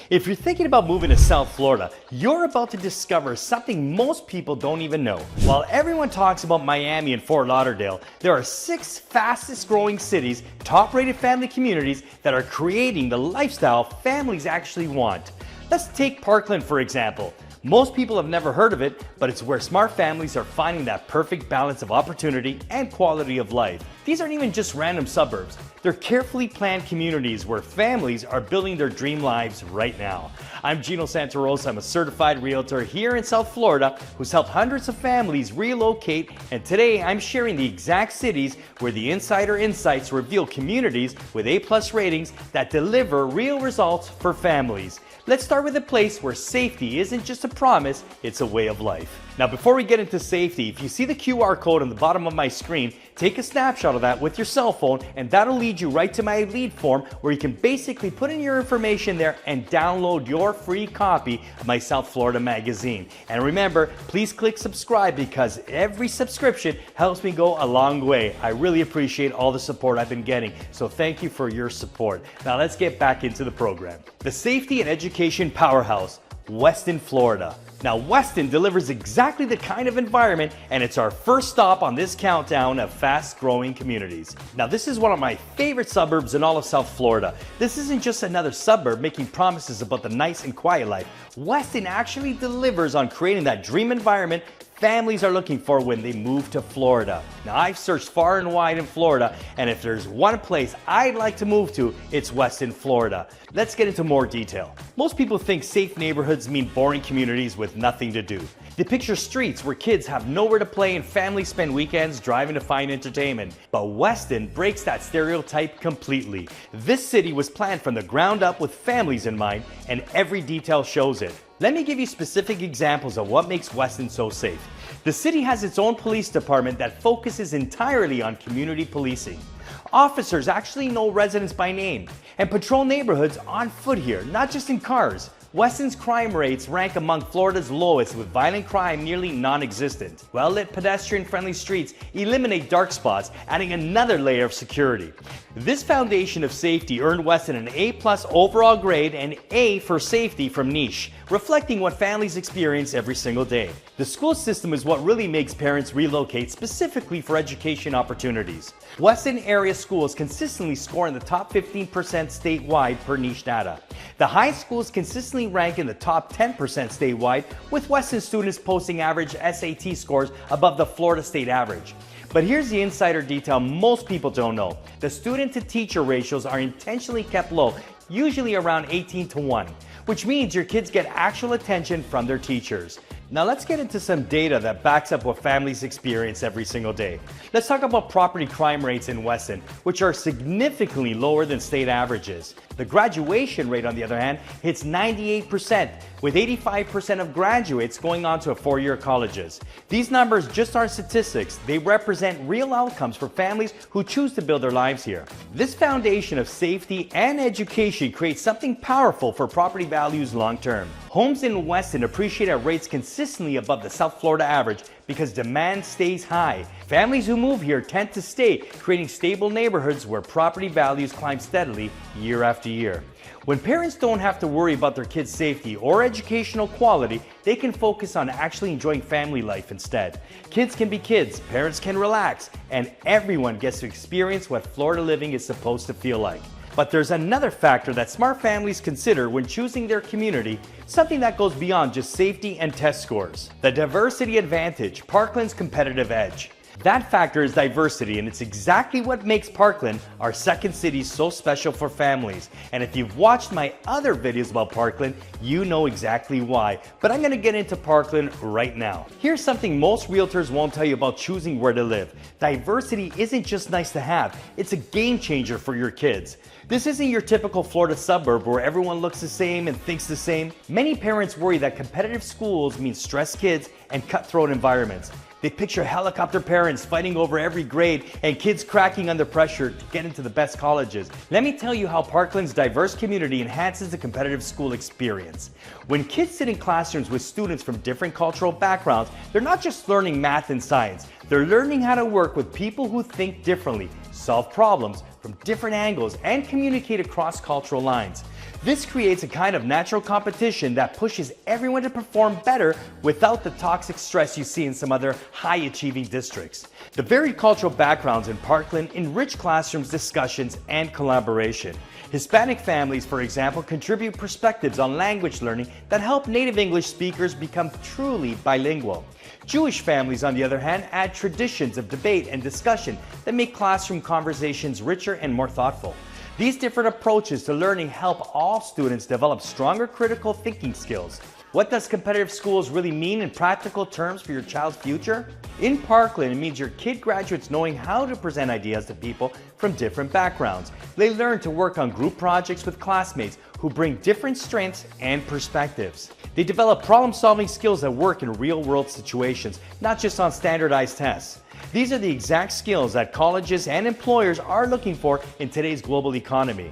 If you're thinking about moving to South Florida, you're about to discover something most people don't even know. While everyone talks about Miami and Fort Lauderdale, there are 6 fastest growing cities, top rated family communities that are creating the lifestyle families actually want. Let's take Parkland for example. Most people have never heard of it, but it's where smart families are finding that perfect balance of opportunity and quality of life. These aren't even just random suburbs. They're carefully planned communities where families are building their dream lives right now. I'm Gino Santos. I'm a certified realtor here in South Florida who's helped hundreds of families relocate, and today I'm sharing the exact cities where the Insider Insights reveal communities with A+ ratings that deliver real results for families. Let's start with a place where safety isn't just a promise, it's a way of life. Now before we get into safety, if you see the QR code on the bottom of my screen, take a snapshot of that with your cell phone and that'll lead you right to my lead form where you can basically put in your information there and download your free copy of my South Florida magazine. And remember, please click subscribe because every subscription helps me go a long way. I really appreciate all the support I've been getting, so thank you for your support. Now let's get back into the program. The safety and education powerhouse, Weston Florida. Now Weston delivers exactly the kind of environment, and it's our first stop on this countdown of fast growing communities. Now this is one of my favorite suburbs in all of South Florida. This isn't just another suburb making promises about the nice and quiet life. Weston actually delivers on creating that dream environment families are looking for when they move to Florida. Now I've searched far and wide in Florida, and if there's one place I'd like to move to, it's Weston, Florida. Let's get into more detail. Most people think safe neighborhoods mean boring communities with nothing to do. They picture streets where kids have nowhere to play and families spend weekends driving to find entertainment. But Weston breaks that stereotype completely. This city was planned from the ground up with families in mind, and every detail shows it. Let me give you specific examples of what makes Weston so safe. The city has its own police department that focuses entirely on community policing. Officers actually know residents by name and patrol neighborhoods on foot here, not just in cars. Weston's crime rates rank among Florida's lowest, with violent crime nearly non-existent. Well-lit pedestrian-friendly streets eliminate dark spots, adding another layer of security. This foundation of safety earned Weston an A+ overall grade and A for safety from Niche, reflecting what families experience every single day. The school system is what really makes parents relocate specifically for education opportunities. Weston area schools consistently score in the top 15% statewide per Niche data. The high schools consistently rank in the top 10% statewide, with Weston students posting average SAT scores above the Florida state average. But here's the insider detail most people don't know. The student-to-teacher ratios are intentionally kept low, usually around 18:1, which means your kids get actual attention from their teachers. Now let's get into some data that backs up what families experience every single day. Let's talk about property crime rates in Weston, which are significantly lower than state averages. The graduation rate, on the other hand, hits 98%, with 85% of graduates going on to 4-year colleges. These numbers just aren't statistics, they represent real outcomes for families who choose to build their lives here. This foundation of safety and education creates something powerful for property values long term. Homes in Weston appreciate at rates consistently above the South Florida average because demand stays high. Families who move here tend to stay, creating stable neighborhoods where property values climb steadily year after year. When parents don't have to worry about their kids' safety or educational quality, they can focus on actually enjoying family life instead. Kids can be kids, parents can relax, and everyone gets to experience what Florida living is supposed to feel like. But there's another factor that smart families consider when choosing their community, something that goes beyond just safety and test scores. The diversity advantage, Parkland's competitive edge. That factor is diversity, and it's exactly what makes Parkland, our second city, so special for families. And if you've watched my other videos about Parkland, you know exactly why. But I'm going to get into Parkland right now. Here's something most realtors won't tell you about choosing where to live. Diversity isn't just nice to have, it's a game changer for your kids. This isn't your typical Florida suburb where everyone looks the same and thinks the same. Many parents worry that competitive schools mean stressed kids and cutthroat environments. They picture helicopter parents fighting over every grade and kids cracking under pressure to get into the best colleges. Let me tell you how Parkland's diverse community enhances the competitive school experience. When kids sit in classrooms with students from different cultural backgrounds, they're not just learning math and science. They're learning how to work with people who think differently, solve problems from different angles, and communicate across cultural lines. This creates a kind of natural competition that pushes everyone to perform better without the toxic stress you see in some other high-achieving districts. The varied cultural backgrounds in Parkland enrich classrooms, discussions, and collaboration. Hispanic families, for example, contribute perspectives on language learning that help native English speakers become truly bilingual. Jewish families, on the other hand, add traditions of debate and discussion that make classroom conversations richer and more thoughtful. These different approaches to learning help all students develop stronger critical thinking skills. What does competitive schools really mean in practical terms for your child's future? In Parkland, it means your kid graduates knowing how to present ideas to people from different backgrounds. They learn to work on group projects with classmates who bring different strengths and perspectives. They develop problem-solving skills that work in real-world situations, not just on standardized tests. These are the exact skills that colleges and employers are looking for in today's global economy.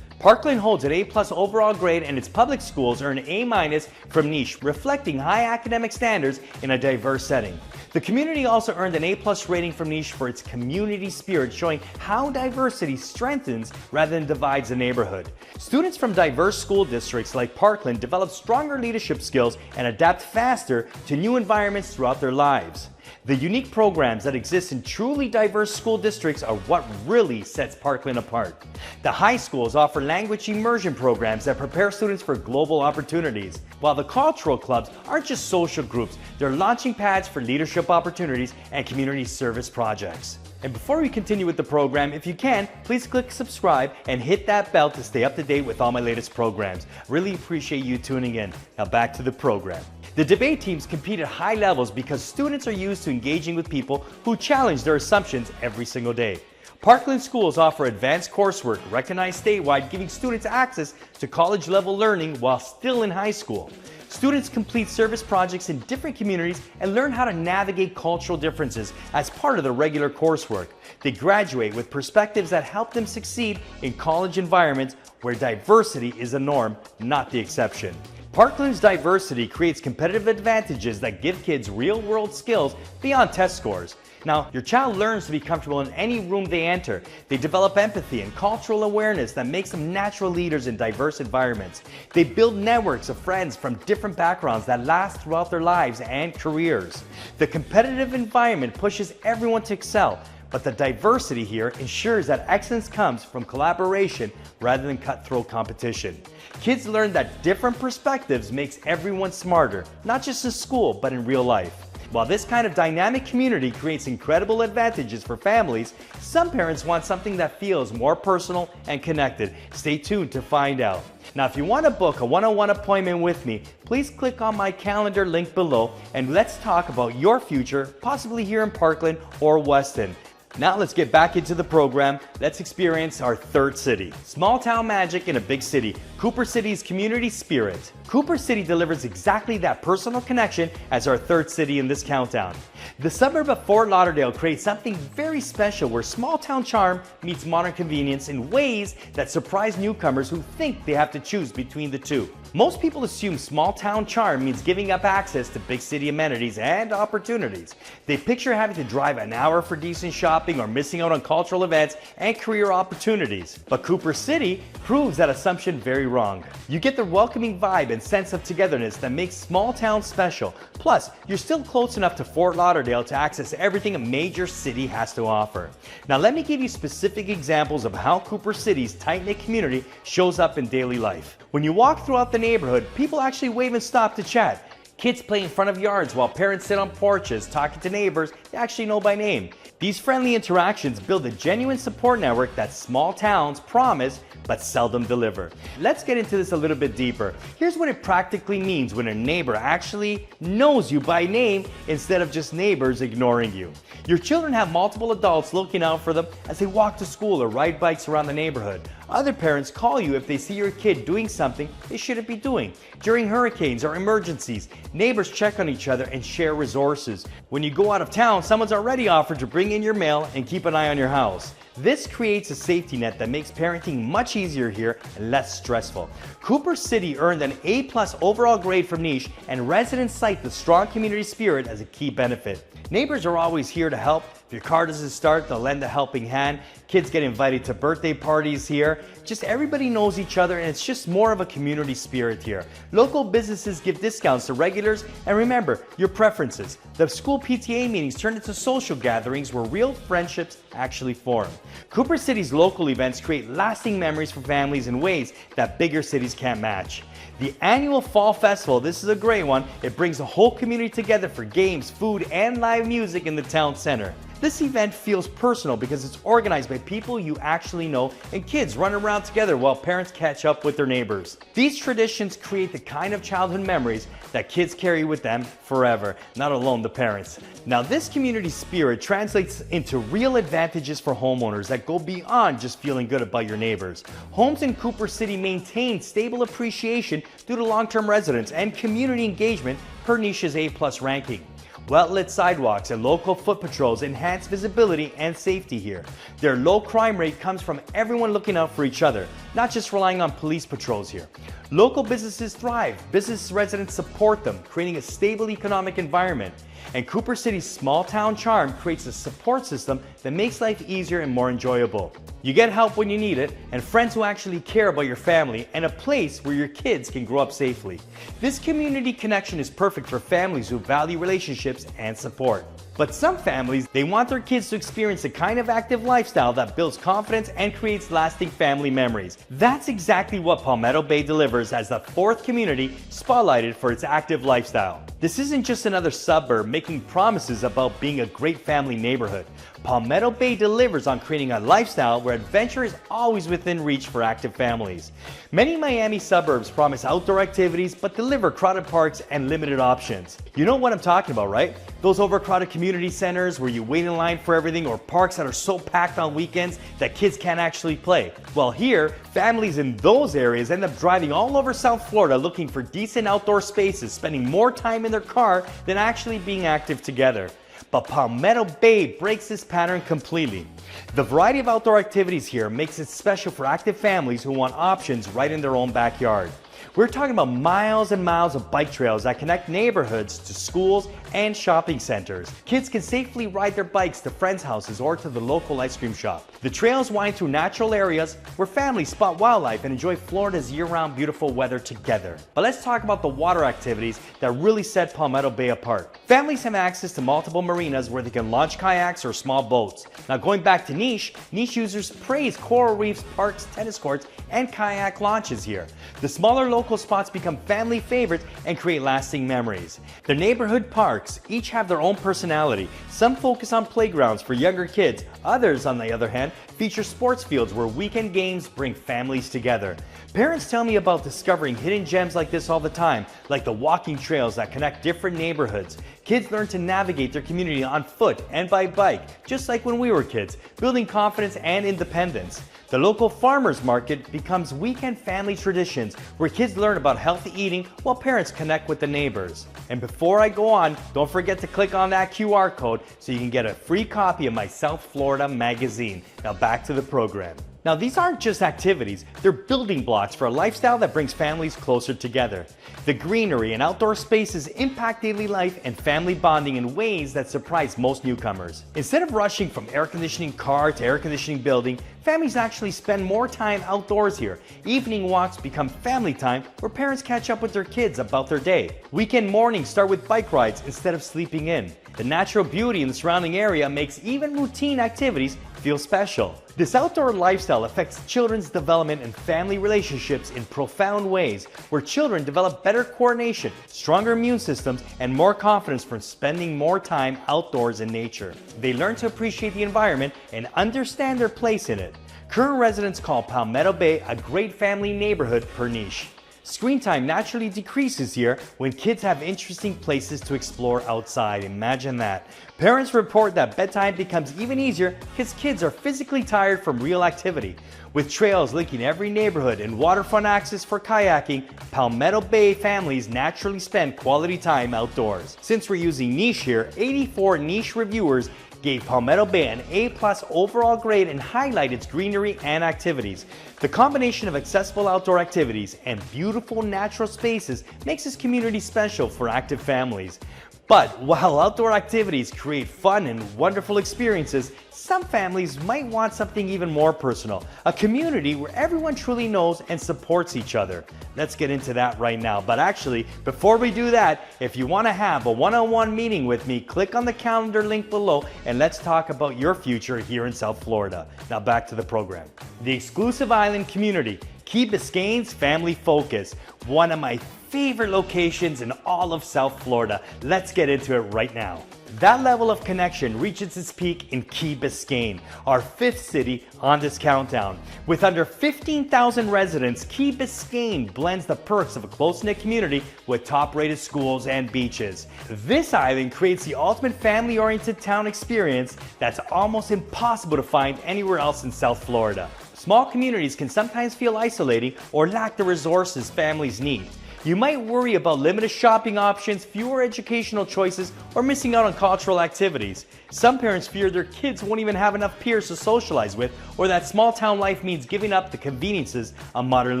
Parkland holds an A+ overall grade and its public schools earn A- from niche, reflecting high academic standards in a diverse setting. The community also earned an A+ rating from niche for its community spirit, showing how diversity strengthens rather than divides the neighborhood. Students from diverse school districts like Parkland develop stronger leadership skills and adapt faster to new environments throughout their lives. The unique programs that exist in truly diverse school districts are what really sets Parkland apart. The high schools offer language immersion programs that prepare students for global opportunities, while the cultural clubs aren't just social groups, they're launching pads for leadership opportunities and community service projects. And before we continue with the program, if you can, please click subscribe and hit that bell to stay up to date with all my latest programs. Really appreciate you tuning in. Now back to the program. The debate teams compete at high levels because students are used to engaging with people who challenge their assumptions every single day. Parkland schools offer advanced coursework recognized statewide, giving students access to college-level learning while still in high school. Students complete service projects in different communities and learn how to navigate cultural differences as part of their regular coursework. They graduate with perspectives that help them succeed in college environments where diversity is the norm, not the exception. Parkland's diversity creates competitive advantages that give kids real-world skills beyond test scores. Now, your child learns to be comfortable in any room they enter. They develop empathy and cultural awareness that makes them natural leaders in diverse environments. They build networks of friends from different backgrounds that last throughout their lives and careers. The competitive environment pushes everyone to excel, but the diversity here ensures that excellence comes from collaboration rather than cutthroat competition. Kids learn that different perspectives makes everyone smarter, not just in school, but in real life. While this kind of dynamic community creates incredible advantages for families, some parents want something that feels more personal and connected. Stay tuned to find out. Now, if you want to book a one-on-one appointment with me, please click on my calendar link below and let's talk about your future, possibly here in Parkland or Weston. Now let's get back into the program. Let's experience our third city. Small town magic in a big city. Cooper City's community spirit. Cooper City delivers exactly that personal connection as our third city in this countdown. The suburb of Fort Lauderdale creates something very special where small town charm meets modern convenience in ways that surprise newcomers who think they have to choose between the two. Most people assume small town charm means giving up access to big city amenities and opportunities. They picture having to drive an hour for decent shopping or missing out on cultural events and career opportunities. But Cooper City proves that assumption very wrong. You get the welcoming vibe and sense of togetherness that makes small towns special. Plus, you're still close enough to Fort Lauderdale to access everything a major city has to offer. Now let me give you specific examples of how Cooper City's tight-knit community shows up in daily life. When you walk throughout the neighborhood, people actually wave and stop to chat. Kids play in front of yards while parents sit on porches talking to neighbors they actually know by name. These friendly interactions build a genuine support network that small towns promise but seldom deliver. Let's get into this a little bit deeper. Here's what it practically means when a neighbor actually knows you by name instead of just neighbors ignoring you. Your children have multiple adults looking out for them as they walk to school or ride bikes around the neighborhood. Other parents call you if they see your kid doing something they shouldn't be doing. During hurricanes or emergencies, neighbors check on each other and share resources. When you go out of town, someone's already offered to bring in your mail and keep an eye on your house. This creates a safety net that makes parenting much easier here and less stressful. Cooper City earned an A+ overall grade from Niche, and residents cite the strong community spirit as a key benefit. Neighbors are always here to help, If your car doesn't start, they'll lend a helping hand. Kids get invited to birthday parties here. Just everybody knows each other, and it's just more of a community spirit here. Local businesses give discounts to regulars, and remember your preferences. The school PTA meetings turn into social gatherings where real friendships actually form. Cooper City's local events create lasting memories for families in ways that bigger cities can't match. The annual Fall Festival, this is a great one. It brings the whole community together for games, food, and live music in the town center. This event feels personal because it's organized by people you actually know, and kids run around together while parents catch up with their neighbors. These traditions create the kind of childhood memories that kids carry with them forever, not alone the parents. Now, this community spirit translates into real advantages for homeowners that go beyond just feeling good about your neighbors. Homes in Cooper City maintain stable appreciation due to long-term residents and community engagement per Niche's A+ ranking. Well-lit sidewalks and local foot patrols enhance visibility and safety here. Their low crime rate comes from everyone looking out for each other, not just relying on police patrols here. Local businesses thrive. Business residents support them, creating a stable economic environment. And Cooper City's small town charm creates a support system that makes life easier and more enjoyable. You get help when you need it, and friends who actually care about your family, and a place where your kids can grow up safely. This community connection is perfect for families who value relationships and support. But some families, they want their kids to experience a kind of active lifestyle that builds confidence and creates lasting family memories. That's exactly what Palmetto Bay delivers as the fourth community spotlighted for its active lifestyle. This isn't just another suburb making promises about being a great family neighborhood. Palmetto Bay delivers on creating a lifestyle where adventure is always within reach for active families. Many Miami suburbs promise outdoor activities but deliver crowded parks and limited options. You know what I'm talking about, right? Those overcrowded community centers where you wait in line for everything, or parks that are so packed on weekends that kids can't actually play. Well, here, families in those areas end up driving all over South Florida looking for decent outdoor spaces, spending more time in their car than actually being active together. But Palmetto Bay breaks this pattern completely. The variety of outdoor activities here makes it special for active families who want options right in their own backyard. We're talking about miles and miles of bike trails that connect neighborhoods to schools and shopping centers. Kids can safely ride their bikes to friends' houses or to the local ice cream shop. The trails wind through natural areas where families spot wildlife and enjoy Florida's year-round beautiful weather together. But let's talk about the water activities that really set Palmetto Bay apart. Families have access to multiple marinas where they can launch kayaks or small boats. Now, going back to Niche users praise coral reefs, parks, tennis courts, and kayak launches here. The smaller local spots become family favorites and create lasting memories. The neighborhood parks each have their own personality. Some focus on playgrounds for younger kids. Others, on the other hand, feature sports fields where weekend games bring families together. Parents tell me about discovering hidden gems like this all the time, like the walking trails that connect different neighborhoods. Kids learn to navigate their community on foot and by bike, just like when we were kids, building confidence and independence. The local farmers market becomes weekend family traditions where kids learn about healthy eating while parents connect with the neighbors. And before I go on, don't forget to click on that QR code so you can get a free copy of my South Florida magazine. Now back to the program. Now, these aren't just activities, they're building blocks for a lifestyle that brings families closer together. The greenery and outdoor spaces impact daily life and family bonding in ways that surprise most newcomers. Instead of rushing from air conditioning car to air conditioning building, families actually spend more time outdoors here. Evening walks become family time where parents catch up with their kids about their day. Weekend mornings start with bike rides instead of sleeping in. The natural beauty in the surrounding area makes even routine activities feel special. This outdoor lifestyle affects children's development and family relationships in profound ways, where children develop better coordination, stronger immune systems, and more confidence from spending more time outdoors in nature. They learn to appreciate the environment and understand their place in it. Current residents call Palmetto Bay a great family neighborhood per Niche. Screen time naturally decreases here when kids have interesting places to explore outside. Imagine that. Parents report that bedtime becomes even easier because kids are physically tired from real activity. With trails linking every neighborhood and waterfront access for kayaking, Palmetto Bay families naturally spend quality time outdoors. Since we're using Niche here, 84 Niche reviewers gave Palmetto Bay an A+ overall grade and highlight its greenery and activities. The combination of accessible outdoor activities and beautiful natural spaces makes this community special for active families. But while outdoor activities create fun and wonderful experiences, some families might want something even more personal, a community where everyone truly knows and supports each other. Let's get into that right now. But actually, before we do that, if you want to have a one-on-one meeting with me, click on the calendar link below and let's talk about your future here in South Florida. Now back to the program. The exclusive island community, Key Biscayne's Family Focus, one of my favorite locations in all of South Florida. Let's get into it right now. That level of connection reaches its peak in Key Biscayne, our fifth city on this countdown. With under 15,000 residents, Key Biscayne blends the perks of a close-knit community with top-rated schools and beaches. This island creates the ultimate family-oriented town experience that's almost impossible to find anywhere else in South Florida. Small communities can sometimes feel isolating or lack the resources families need. You might worry about limited shopping options, fewer educational choices, or missing out on cultural activities. Some parents fear their kids won't even have enough peers to socialize with, or that small town life means giving up the conveniences of modern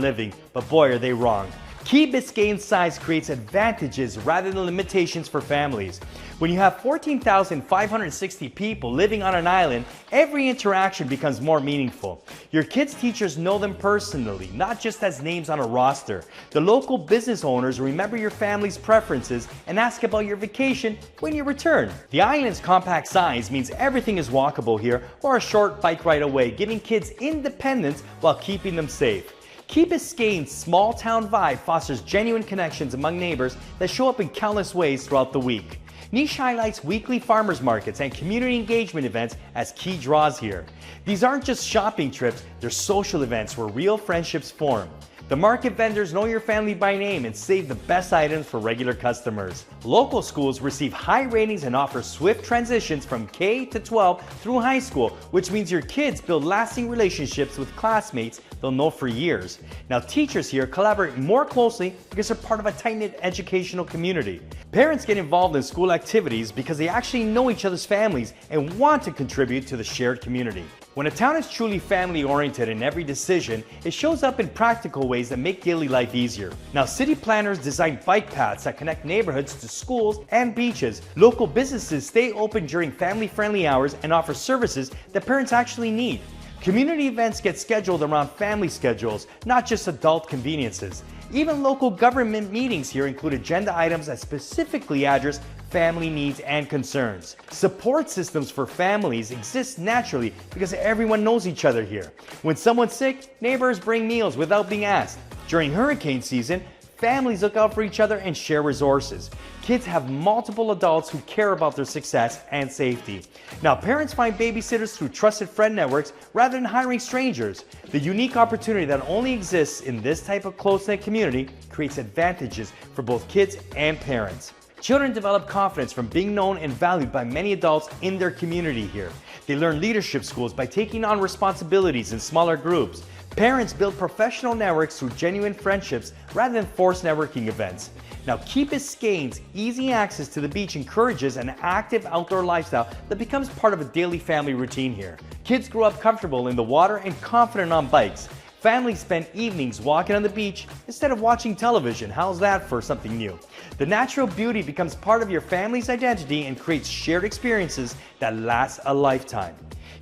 living. But boy, are they wrong. Key Biscayne's size creates advantages rather than limitations for families. When you have 14,560 people living on an island, every interaction becomes more meaningful. Your kids' teachers know them personally, not just as names on a roster. The local business owners remember your family's preferences and ask about your vacation when you return. The island's compact size means everything is walkable here or a short bike ride away, giving kids independence while keeping them safe. Key Biscayne's small town vibe fosters genuine connections among neighbors that show up in countless ways throughout the week. Niche highlights weekly farmers markets and community engagement events as key draws here. These aren't just shopping trips, they're social events where real friendships form. The market vendors know your family by name and save the best items for regular customers. Local schools receive high ratings and offer swift transitions from K to 12 through high school, which means your kids build lasting relationships with classmates they'll know for years. Now, teachers here collaborate more closely because they're part of a tight-knit educational community. Parents get involved in school activities because they actually know each other's families and want to contribute to the shared community. When a town is truly family-oriented in every decision, it shows up in practical ways that make daily life easier. Now, city planners design bike paths that connect neighborhoods to schools and beaches. Local businesses stay open during family-friendly hours and offer services that parents actually need. Community events get scheduled around family schedules, not just adult conveniences. Even local government meetings here include agenda items that specifically address family needs and concerns. Support systems for families exist naturally because everyone knows each other here. When someone's sick, neighbors bring meals without being asked. During hurricane season, families look out for each other and share resources. Kids have multiple adults who care about their success and safety. Now, parents find babysitters through trusted friend networks rather than hiring strangers. The unique opportunity that only exists in this type of close-knit community creates advantages for both kids and parents. Children develop confidence from being known and valued by many adults in their community here. They learn leadership skills by taking on responsibilities in smaller groups. Parents build professional networks through genuine friendships rather than forced networking events. Now, Key Biscayne's easy access to the beach encourages an active outdoor lifestyle that becomes part of a daily family routine here. Kids grow up comfortable in the water and confident on bikes. Families spend evenings walking on the beach instead of watching television. How's that for something new? The natural beauty becomes part of your family's identity and creates shared experiences that last a lifetime.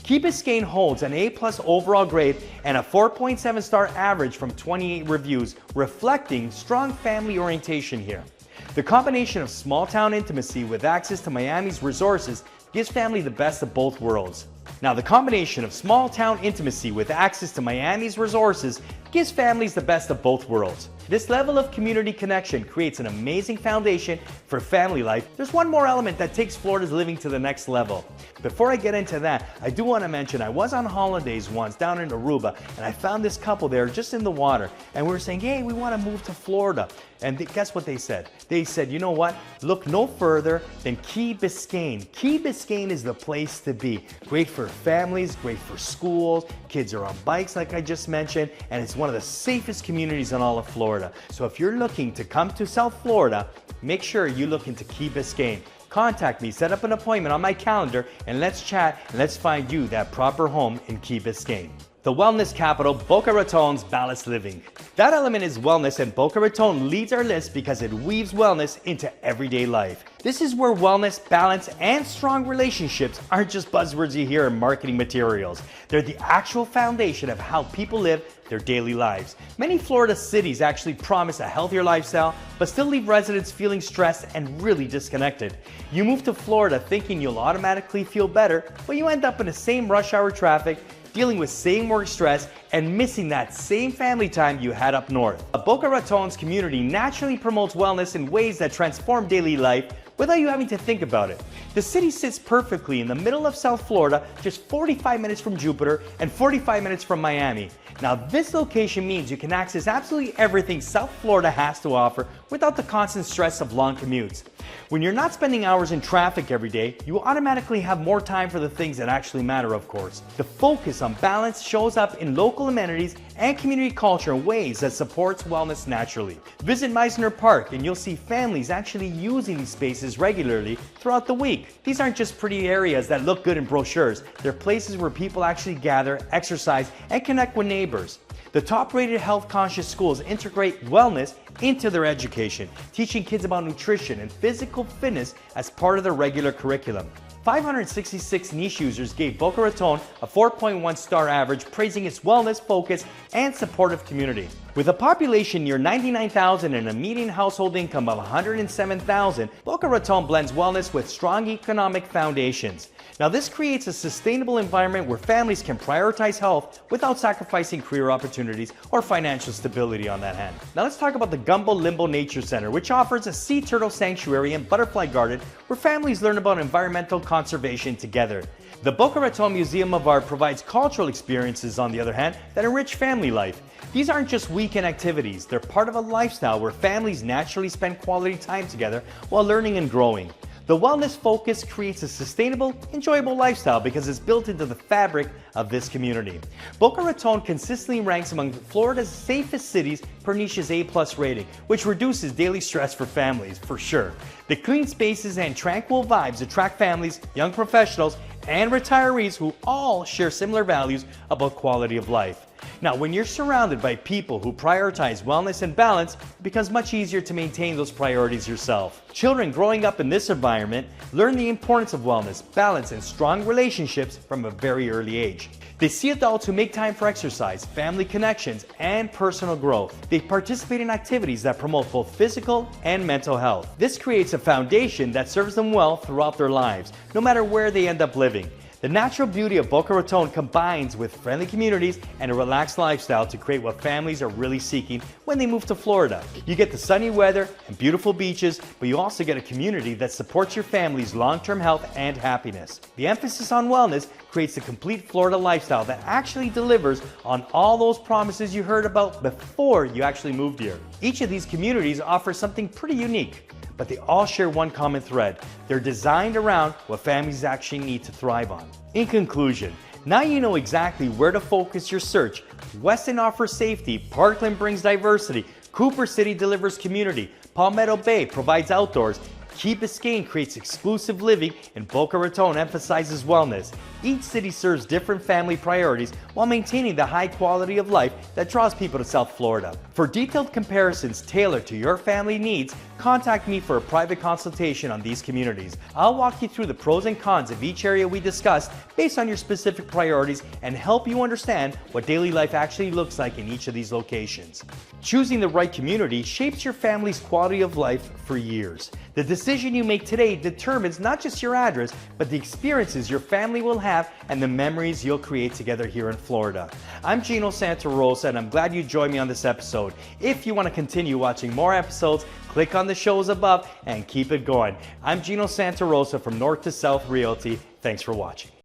Key Biscayne holds an A+ overall grade and a 4.7 star average from 28 reviews, reflecting strong family orientation here. The combination of small town intimacy with access to Miami's resources gives family the best of both worlds. Now, the combination of small town intimacy with access to Miami's resources gives families the best of both worlds. This level of community connection creates an amazing foundation for family life. There's one more element that takes Florida's living to the next level. Before I get into that, I do want to mention I was on holidays once down in Aruba, and I found this couple there just in the water, and we were saying, hey, we want to move to Florida. And guess what they said? They said, you know what? Look no further than Key Biscayne. Key Biscayne is the place to be. Great for families, great for schools, kids are on bikes like I just mentioned, and it's one of the safest communities in all of Florida. So if you're looking to come to South Florida, make sure you look into Key Biscayne. Contact me, set up an appointment on my calendar, and let's chat and let's find you that proper home in Key Biscayne. The wellness capital, Boca Raton's balanced living. That element is wellness, and Boca Raton leads our list because it weaves wellness into everyday life. This is where wellness, balance, and strong relationships aren't just buzzwords you hear in marketing materials. They're the actual foundation of how people live their daily lives. Many Florida cities actually promise a healthier lifestyle, but still leave residents feeling stressed and really disconnected. You move to Florida thinking you'll automatically feel better, but you end up in the same rush hour traffic, dealing with same work stress, and missing that same family time you had up north. Boca Raton's community naturally promotes wellness in ways that transform daily life without you having to think about it. The city sits perfectly in the middle of South Florida, just 45 minutes from Jupiter and 45 minutes from Miami. Now, this location means you can access absolutely everything South Florida has to offer without the constant stress of long commutes. When you're not spending hours in traffic every day, you automatically have more time for the things that actually matter, of course. The focus on balance shows up in local amenities and community culture in ways that supports wellness naturally. Visit Meisner Park and you'll see families actually using these spaces regularly throughout the week. These aren't just pretty areas that look good in brochures. They're places where people actually gather, exercise, and connect with neighbors. The top-rated health-conscious schools integrate wellness into their education, teaching kids about nutrition and physical fitness as part of their regular curriculum. 566 niche users gave Boca Raton a 4.1 star average, praising its wellness, focus, and supportive community. With a population near 99,000 and a median household income of 107,000, Boca Raton blends wellness with strong economic foundations. Now, this creates a sustainable environment where families can prioritize health without sacrificing career opportunities or financial stability on that hand. Now, let's talk about the Gumbo Limbo Nature Center, which offers a sea turtle sanctuary and butterfly garden where families learn about environmental conservation together. The Boca Raton Museum of Art provides cultural experiences, on the other hand, that enrich family life. These aren't just weekend activities, they're part of a lifestyle where families naturally spend quality time together while learning and growing. The wellness focus creates a sustainable, enjoyable lifestyle because it's built into the fabric of this community. Boca Raton consistently ranks among Florida's safest cities per Niche's A+ rating, which reduces daily stress for families, for sure. The clean spaces and tranquil vibes attract families, young professionals, and retirees who all share similar values about quality of life. Now, when you're surrounded by people who prioritize wellness and balance, it becomes much easier to maintain those priorities yourself. Children growing up in this environment learn the importance of wellness, balance, and strong relationships from a very early age. They see adults who make time for exercise, family connections, and personal growth. They participate in activities that promote both physical and mental health. This creates a foundation that serves them well throughout their lives, no matter where they end up living. The natural beauty of Boca Raton combines with friendly communities and a relaxed lifestyle to create what families are really seeking when they move to Florida. You get the sunny weather and beautiful beaches, but you also get a community that supports your family's long-term health and happiness. The emphasis on wellness creates a complete Florida lifestyle that actually delivers on all those promises you heard about before you actually moved here. Each of these communities offers something pretty unique, but they all share one common thread. They're designed around what families actually need to thrive on. In conclusion, now you know exactly where to focus your search. Weston offers safety, Parkland brings diversity, Cooper City delivers community, Palmetto Bay provides outdoors, Key Biscayne creates exclusive living, and Boca Raton emphasizes wellness. Each city serves different family priorities while maintaining the high quality of life that draws people to South Florida. For detailed comparisons tailored to your family needs, contact me for a private consultation on these communities. I'll walk you through the pros and cons of each area we discussed based on your specific priorities and help you understand what daily life actually looks like in each of these locations. Choosing the right community shapes your family's quality of life for years. The decision you make today determines not just your address, but the experiences your family will have and the memories you'll create together here in Florida. I'm Gino Santos, and I'm glad you joined me on this episode. If you want to continue watching more episodes, click on the shows above and keep it going. I'm Gino Santos from North to South Realty. Thanks for watching.